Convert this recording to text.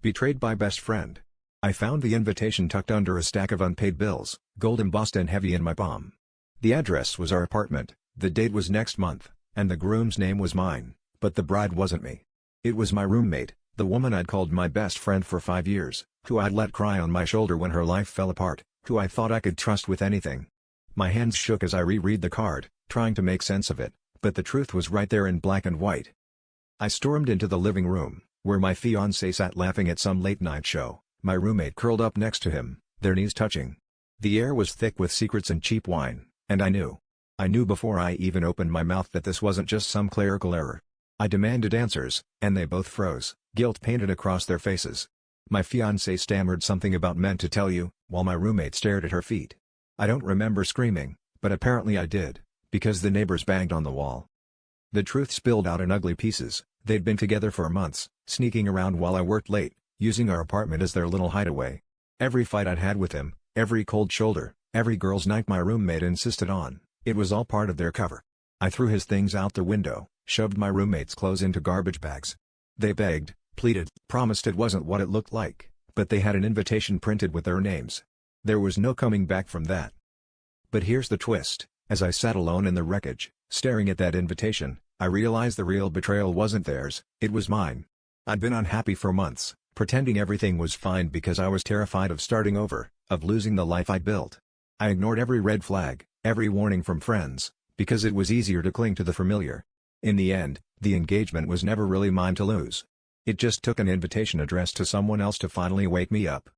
Betrayed by best friend. I found the invitation tucked under a stack of unpaid bills, gold embossed and heavy in my palm. The address was our apartment, the date was next month, and the groom's name was mine, but the bride wasn't me. It was my roommate, the woman I'd called my best friend for 5 years, who I'd let cry on my shoulder when her life fell apart, who I thought I could trust with anything. My hands shook as I reread the card, trying to make sense of it, but the truth was right there in black and white. I stormed into the living room, where my fiancé sat laughing at some late-night show, my roommate curled up next to him, their knees touching. The air was thick with secrets and cheap wine, and I knew. I knew before I even opened my mouth that this wasn't just some clerical error. I demanded answers, and they both froze, guilt painted across their faces. My fiancé stammered something about meant to tell you, while my roommate stared at her feet. I don't remember screaming, but apparently I did, because the neighbors banged on the wall. The truth spilled out in ugly pieces. They'd been together for months, sneaking around while I worked late, using our apartment as their little hideaway. Every fight I'd had with him, every cold shoulder, every girls' night my roommate insisted on, it was all part of their cover. I threw his things out the window, shoved my roommate's clothes into garbage bags. They begged, pleaded, promised it wasn't what it looked like, but they had an invitation printed with their names. There was no coming back from that. But here's the twist, as I sat alone in the wreckage, staring at that invitation, I realized the real betrayal wasn't theirs, it was mine. I'd been unhappy for months, pretending everything was fine because I was terrified of starting over, of losing the life I'd built. I ignored every red flag, every warning from friends, because it was easier to cling to the familiar. In the end, the engagement was never really mine to lose. It just took an invitation addressed to someone else to finally wake me up.